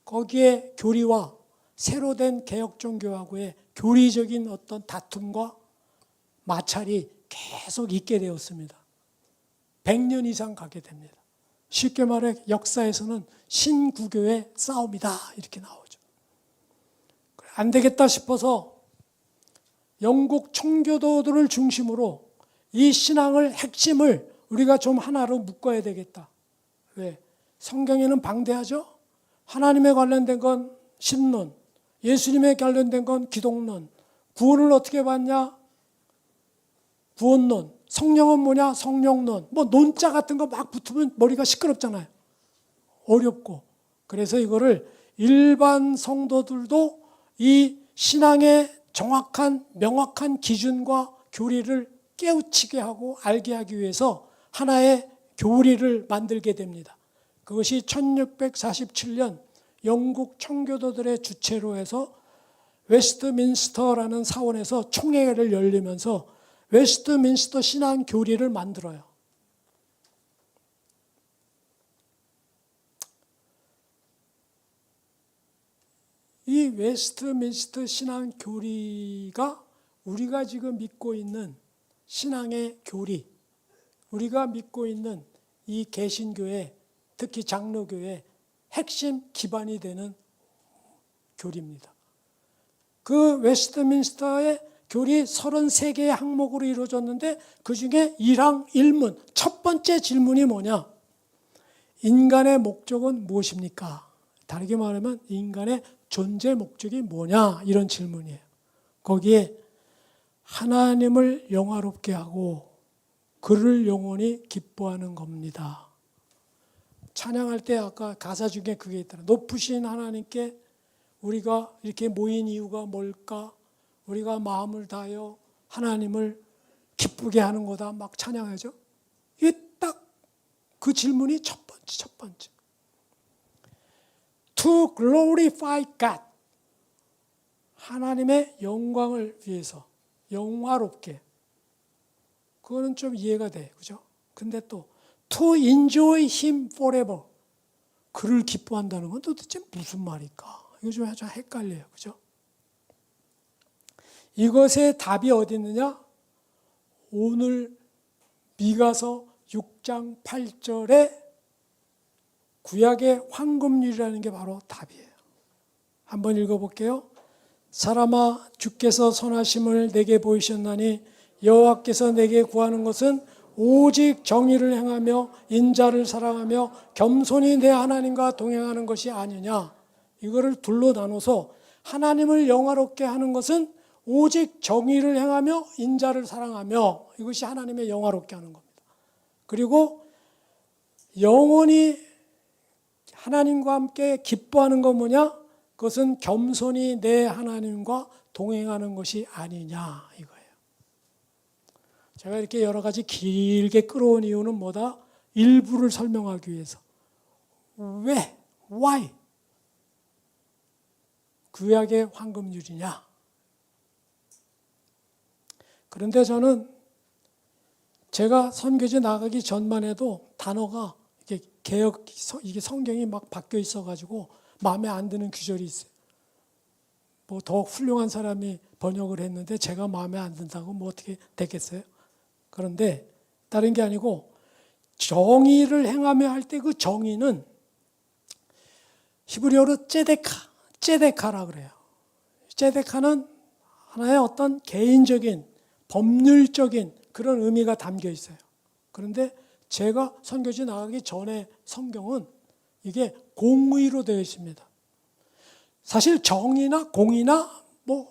거기에 교리와 새로 된 개혁종교하고의 교리적인 어떤 다툼과 마찰이 계속 있게 되었습니다. 100년 이상 가게 됩니다. 쉽게 말해 역사에서는 신구교의 싸움이다 이렇게 나오죠. 안 되겠다 싶어서 영국 청교도들을 중심으로 이 신앙을 핵심을 우리가 좀 하나로 묶어야 되겠다. 왜? 성경에는 방대하죠. 하나님에 관련된 건 신론, 예수님에 관련된 건 기독론, 구원을 어떻게 받냐? 구원론, 성령은 뭐냐? 성령론. 뭐 논자 같은 거 막 붙으면 머리가 시끄럽잖아요. 어렵고. 그래서 이거를 일반 성도들도 이 신앙의 정확한 명확한 기준과 교리를 깨우치게 하고 알게 하기 위해서 하나의 교리를 만들게 됩니다. 그것이 1647년 영국 청교도들의 주체로 해서 웨스트민스터라는 사원에서 총회를 열리면서 웨스트민스터 신앙 교리를 만들어요. 이 웨스트민스터 신앙 교리가 우리가 지금 믿고 있는 신앙의 교리, 우리가 믿고 있는 이 개신교회, 특히 장로교회 핵심 기반이 되는 교리입니다. 그 웨스트민스터의 교리 33개의 항목으로 이루어졌는데 그중에 1항 1문 첫 번째 질문이 뭐냐? 인간의 목적은 무엇입니까? 다르게 말하면 인간의 존재 목적이 뭐냐? 이런 질문이에요. 거기에 하나님을 영화롭게 하고 그를 영원히 기뻐하는 겁니다. 찬양할 때 아까 가사 중에 그게 있더라. 높으신 하나님께 우리가 이렇게 모인 이유가 뭘까? 우리가 마음을 다하여 하나님을 기쁘게 하는 거다. 막 찬양하죠. 이게 딱 그 질문이 첫 번째. To glorify God. 하나님의 영광을 위해서 영화롭게. 그거는 좀 이해가 돼. 그죠? 근데 또 to enjoy him forever. 그를 기뻐한다는 건 도대체 무슨 말일까? 이거 좀 헷갈려요. 그죠? 이것의 답이 어디 있느냐? 오늘 미가서 6장 8절에 구약의 황금률이라는 게 바로 답이에요. 한번 읽어볼게요. 사람아 주께서 선하심을 내게 보이셨나니 여호와께서 내게 구하는 것은 오직 정의를 행하며 인자를 사랑하며 겸손히 내 하나님과 동행하는 것이 아니냐. 이거를 둘로 나눠서 하나님을 영화롭게 하는 것은 오직 정의를 행하며 인자를 사랑하며 이것이 하나님의 영화롭게 하는 겁니다. 그리고 영원히 하나님과 함께 기뻐하는 건 뭐냐? 그것은 겸손히 내 하나님과 동행하는 것이 아니냐 이거예요. 제가 이렇게 여러 가지 길게 끌어온 이유는 뭐다? 일부를 설명하기 위해서. 왜? Why? 구약의 황금률이냐? 그런데 저는 제가 선교지 나가기 전만 해도 단어가 이게 개혁, 이게 성경이 막 바뀌어 있어가지고 마음에 안 드는 구절이 있어요. 뭐 더 훌륭한 사람이 번역을 했는데 제가 마음에 안 든다고 뭐 어떻게 되겠어요? 그런데 다른 게 아니고 정의를 행하며 할 때 그 정의는 히브리어로 ጼ데카라 그래요. ጼ데카는 하나의 어떤 개인적인 법률적인 그런 의미가 담겨 있어요. 그런데 제가 선교지 나가기 전에 성경은 이게 공의로 되어 있습니다. 사실 정의나 공의나 뭐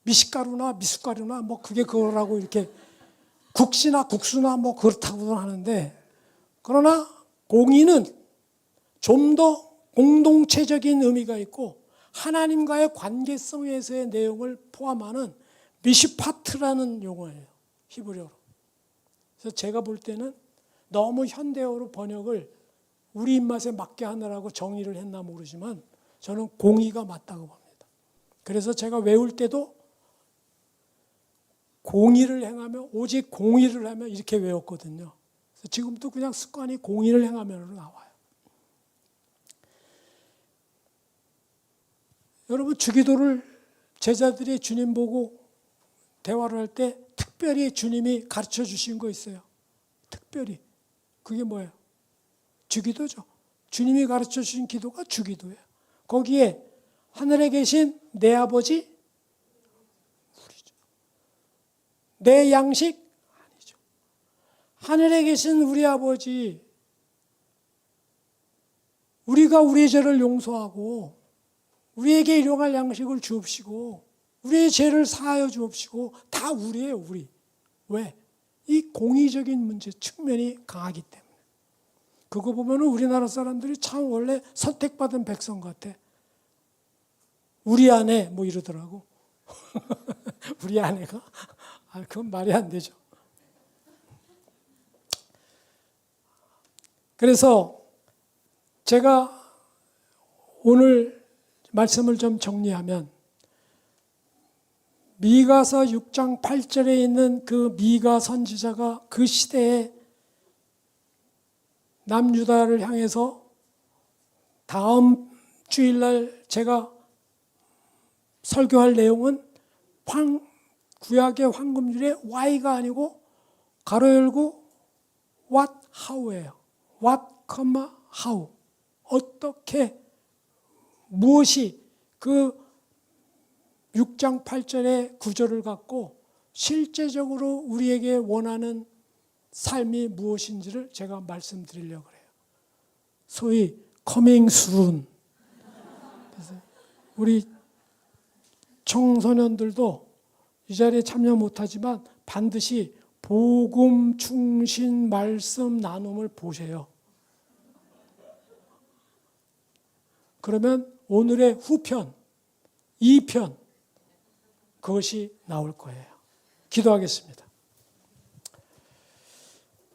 미식가루나 미숫가루나 뭐 그게 그거라고 이렇게 국시나 국수나 뭐 그렇다고는 하는데 그러나 공의는 좀 더 공동체적인 의미가 있고 하나님과의 관계성에서의 내용을 포함하는 미시파트라는 용어예요. 히브리어로. 그래서 제가 볼 때는 너무 현대어로 번역을 우리 입맛에 맞게 하느라고 정의를 했나 모르지만 저는 공의가 맞다고 봅니다. 그래서 제가 외울 때도 공의를 행하며 오직 공의를 하며 이렇게 외웠거든요. 그래서 지금도 그냥 습관이 공의를 행하며로 나와요. 여러분 주기도를 제자들이 주님 보고 대화를 할 때 특별히 주님이 가르쳐 주신 거 있어요. 특별히. 그게 뭐예요? 주기도죠. 주님이 가르쳐 주신 기도가 주기도예요. 거기에 하늘에 계신 내 아버지 우리죠. 내 양식 아니죠. 하늘에 계신 우리 아버지 우리가 우리의 죄를 용서하고 우리에게 일용할 양식을 주옵시고 우리의 죄를 사하여 주옵시고 다 우리예요. 우리. 왜? 이 공의적인 문제 측면이 강하기 때문에. 그거 보면 우리나라 사람들이 참 원래 선택받은 백성 같아. 우리 아내 뭐 이러더라고. 우리 아내가? 그건 말이 안 되죠. 그래서 제가 오늘 말씀을 좀 정리하면 미가서 6장 8절에 있는 그 미가 선지자가 그 시대에 남유다를 향해서 다음 주일날 제가 설교할 내용은 구약의 황금률의 why가 아니고 가로 열고 what, how예요. what, how. 어떻게 무엇이 그 6장 8절의 구절을 갖고 실제적으로 우리에게 원하는 삶이 무엇인지를 제가 말씀드리려고 해요. 소위 coming soon. 그래서 우리 청소년들도 이 자리에 참여 못하지만 반드시 복음 충신 말씀 나눔을 보세요. 그러면 오늘의 후편, 2편 그것이 나올 거예요. 기도하겠습니다.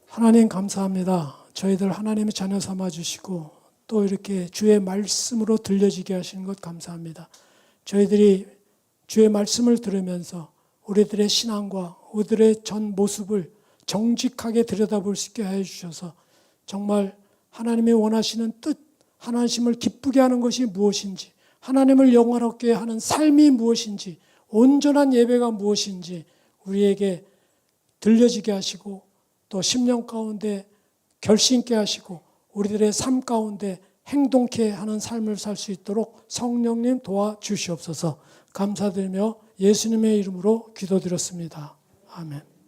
하나님 감사합니다. 저희들 하나님의 자녀 삼아주시고 또 이렇게 주의 말씀으로 들려지게 하시는 것 감사합니다. 저희들이 주의 말씀을 들으면서 우리들의 신앙과 우리들의 전 모습을 정직하게 들여다볼 수 있게 해주셔서 정말 하나님이 원하시는 뜻, 하나님을 기쁘게 하는 것이 무엇인지, 하나님을 영화롭게 하는 삶이 무엇인지, 온전한 예배가 무엇인지 우리에게 들려지게 하시고 또 10년 가운데 결심케 하시고 우리들의 삶 가운데 행동케 하는 삶을 살 수 있도록 성령님 도와주시옵소서. 감사드리며 예수님의 이름으로 기도드렸습니다. 아멘.